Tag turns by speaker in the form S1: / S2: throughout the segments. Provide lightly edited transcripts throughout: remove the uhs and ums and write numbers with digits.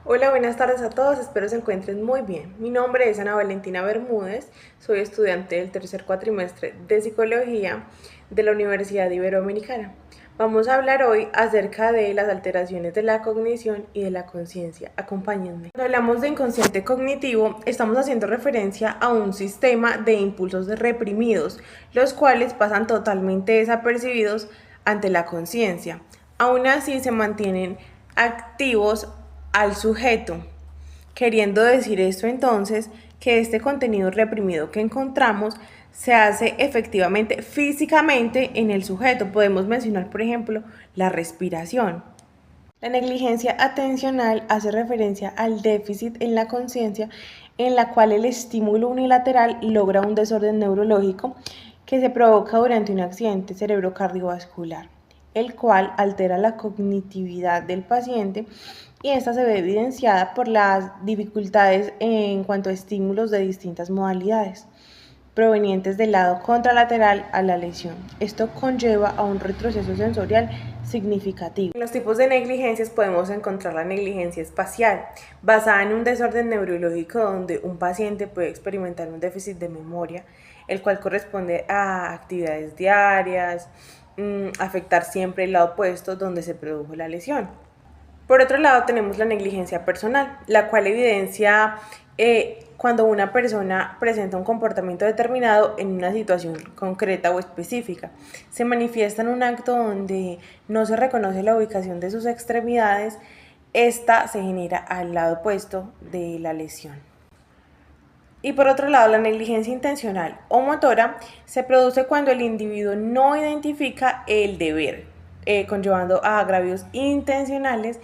S1: Hola, buenas tardes a todos, espero se encuentren muy bien. Mi nombre es Ana Valentina Bermúdez, soy estudiante del tercer cuatrimestre de Psicología de la Universidad Iberoamericana. Vamos a hablar hoy acerca de las alteraciones de la cognición y de la conciencia. Acompáñenme. Cuando hablamos de inconsciente cognitivo, estamos haciendo referencia a un sistema de impulsos reprimidos, los cuales pasan totalmente desapercibidos ante la conciencia. Aún así se mantienen activos al sujeto, queriendo decir esto entonces que este contenido reprimido que encontramos se hace efectivamente físicamente en el sujeto. Podemos mencionar, por ejemplo, la respiración. La negligencia atencional hace referencia al déficit en la conciencia en la cual el estímulo unilateral logra un desorden neurológico que se provoca durante un accidente cerebrocardiovascular, el cual altera la cognitividad del paciente y esta se ve evidenciada por las dificultades en cuanto a estímulos de distintas modalidades provenientes del lado contralateral a la lesión. Esto conlleva a un retroceso sensorial significativo. En los tipos de negligencias podemos encontrar la negligencia espacial, basada en un desorden neurológico donde un paciente puede experimentar un déficit de memoria, el cual corresponde a actividades diarias, afectar siempre el lado opuesto donde se produjo la lesión. Por otro lado, tenemos la negligencia personal, la cual evidencia cuando una persona presenta un comportamiento determinado en una situación concreta o específica. Se manifiesta en un acto donde no se reconoce la ubicación de sus extremidades. Esta se genera al lado opuesto de la lesión. Y por otro lado, la negligencia intencional o motora se produce cuando el individuo no identifica el deber, conllevando a agravios intencionales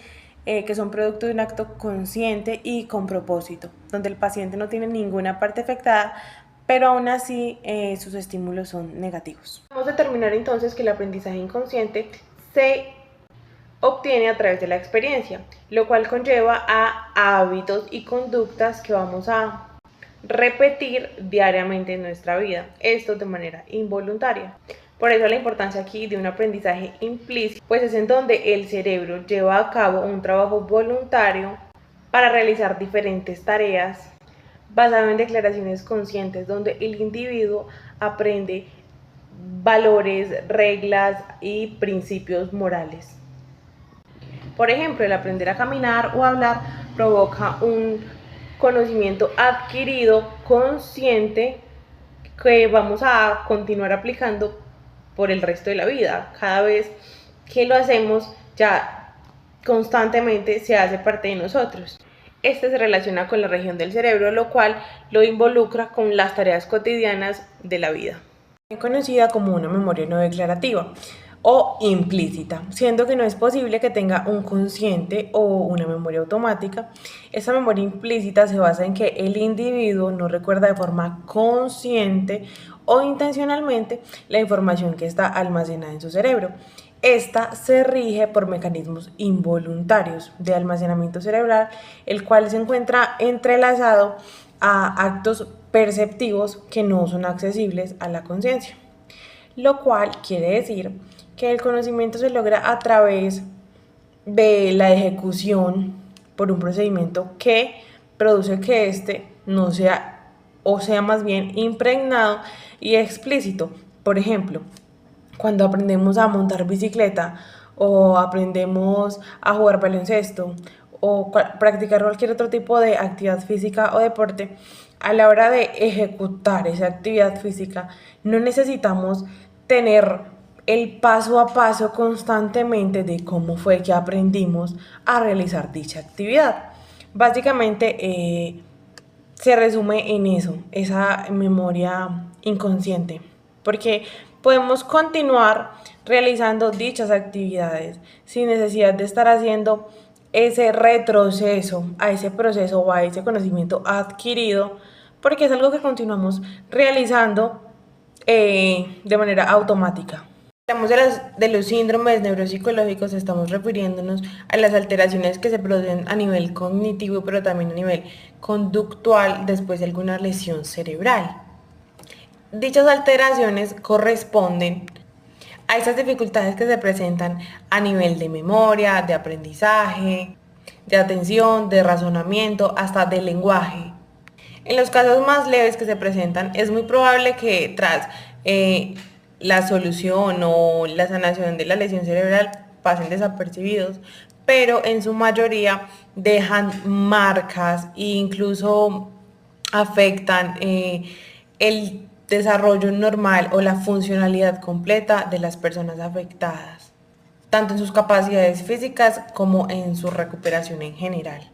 S1: que son producto de un acto consciente y con propósito, donde el paciente no tiene ninguna parte afectada, pero aún así sus estímulos son negativos. Vamos a determinar entonces que el aprendizaje inconsciente se obtiene a través de la experiencia, lo cual conlleva a hábitos y conductas que vamos a repetir diariamente en nuestra vida, esto de manera involuntaria. Por eso la importancia aquí de un aprendizaje implícito, pues es en donde el cerebro lleva a cabo un trabajo voluntario para realizar diferentes tareas basado en declaraciones conscientes, donde el individuo aprende valores, reglas y principios morales. Por ejemplo, el aprender a caminar o hablar provoca un conocimiento adquirido consciente que vamos a continuar aplicando por el resto de la vida. Cada vez que lo hacemos ya constantemente se hace parte de nosotros. Este se relaciona con la región del cerebro, lo cual lo involucra con las tareas cotidianas de la vida, conocida como una memoria no declarativa o implícita, siendo que no es posible que tenga un consciente o una memoria automática. Esta memoria implícita se basa en que el individuo no recuerda de forma consciente o intencionalmente la información que está almacenada en su cerebro. Esta se rige por mecanismos involuntarios de almacenamiento cerebral, el cual se encuentra entrelazado a actos perceptivos que no son accesibles a la conciencia, lo cual quiere decir que el conocimiento se logra a través de la ejecución por un procedimiento que produce que éste no sea, o sea más bien impregnado y explícito. Por ejemplo, cuando aprendemos a montar bicicleta o aprendemos a jugar baloncesto o practicar cualquier otro tipo de actividad física o deporte, a la hora de ejecutar esa actividad física no necesitamos tener el paso a paso constantemente de cómo fue que aprendimos a realizar dicha actividad. Básicamente se resume en eso, esa memoria inconsciente, porque podemos continuar realizando dichas actividades sin necesidad de estar haciendo ese retroceso a ese proceso o a ese conocimiento adquirido, porque es algo que continuamos realizando de manera automática. Hablamos de los síndromes neuropsicológicos, estamos refiriéndonos a las alteraciones que se producen a nivel cognitivo, pero también a nivel conductual después de alguna lesión cerebral. Dichas alteraciones corresponden a esas dificultades que se presentan a nivel de memoria, de aprendizaje, de atención, de razonamiento, hasta de lenguaje. En los casos más leves que se presentan, es muy probable que tras la solución o la sanación de la lesión cerebral pasen desapercibidos, pero en su mayoría dejan marcas e incluso afectan el desarrollo normal o la funcionalidad completa de las personas afectadas, tanto en sus capacidades físicas como en su recuperación en general,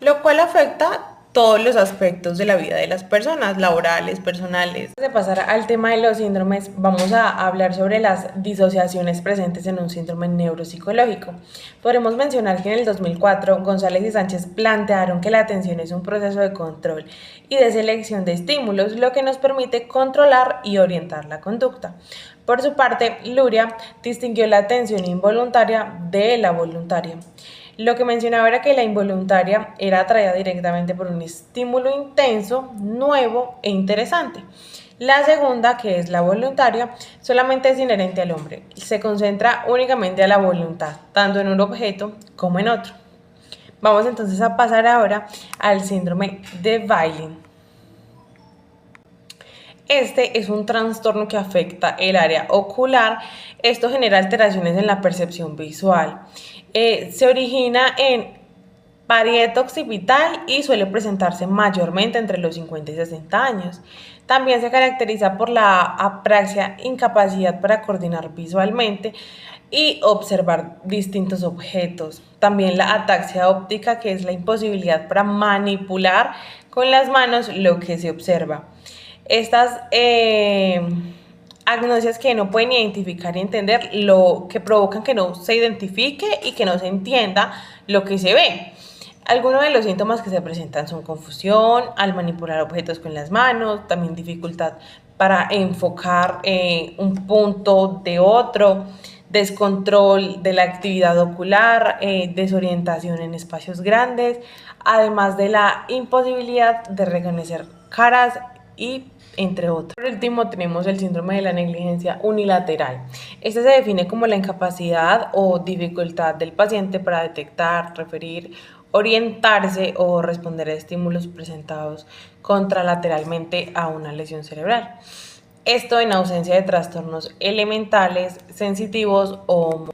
S1: lo cual afecta todos los aspectos de la vida de las personas, laborales, personales. Antes de pasar al tema de los síndromes, vamos a hablar sobre las disociaciones presentes en un síndrome neuropsicológico. Podremos mencionar que en el 2004 González y Sánchez plantearon que la atención es un proceso de control y de selección de estímulos, lo que nos permite controlar y orientar la conducta. Por su parte, Luria distinguió la atención involuntaria de la voluntaria. Lo que mencionaba era que la involuntaria era atraída directamente por un estímulo intenso, nuevo e interesante. La segunda, que es la voluntaria, solamente es inherente al hombre. Se concentra únicamente a la voluntad, tanto en un objeto como en otro. Vamos entonces a pasar ahora al síndrome de Bailey. Este es un trastorno que afecta el área ocular. Esto genera alteraciones en la percepción visual. Se origina en parieto occipital y suele presentarse mayormente entre los 50 y 60 años. También se caracteriza por la apraxia, incapacidad para coordinar visualmente y observar distintos objetos. También la ataxia óptica, que es la imposibilidad para manipular con las manos lo que se observa. Estas agnosias que no pueden identificar y entender, lo que provocan que no se identifique y que no se entienda lo que se ve. Algunos de los síntomas que se presentan son confusión al manipular objetos con las manos, también dificultad para enfocar un punto de otro, descontrol de la actividad ocular, desorientación en espacios grandes, además de la imposibilidad de reconocer caras y entre otros. Por último, tenemos el síndrome de la negligencia unilateral. Este se define como la incapacidad o dificultad del paciente para detectar, referir, orientarse o responder a estímulos presentados contralateralmente a una lesión cerebral. Esto en ausencia de trastornos elementales, sensitivos o...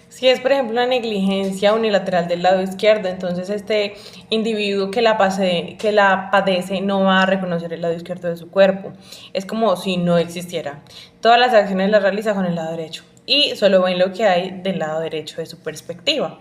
S1: Si es, por ejemplo, una negligencia unilateral del lado izquierdo, entonces este individuo que la padece no va a reconocer el lado izquierdo de su cuerpo. Es como si no existiera. Todas las acciones las realiza con el lado derecho y solo ven lo que hay del lado derecho de su perspectiva.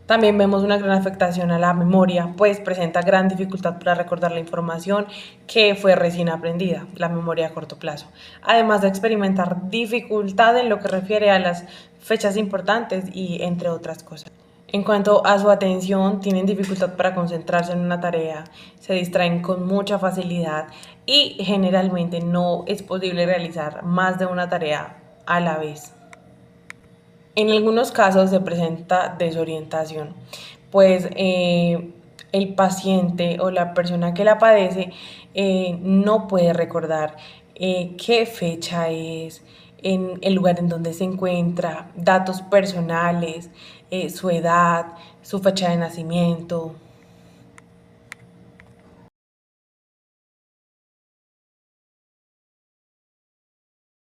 S1: También vemos una gran afectación a la memoria, pues presenta gran dificultad para recordar la información que fue recién aprendida, la memoria a corto plazo, además de experimentar dificultad en lo que refiere a las fechas importantes y entre otras cosas. En cuanto a su atención, tienen dificultad para concentrarse en una tarea, se distraen con mucha facilidad y generalmente no es posible realizar más de una tarea a la vez. En algunos casos se presenta desorientación, pues el paciente o la persona que la padece no puede recordar qué fecha es, en el lugar en donde se encuentra, datos personales, su edad, su fecha de nacimiento,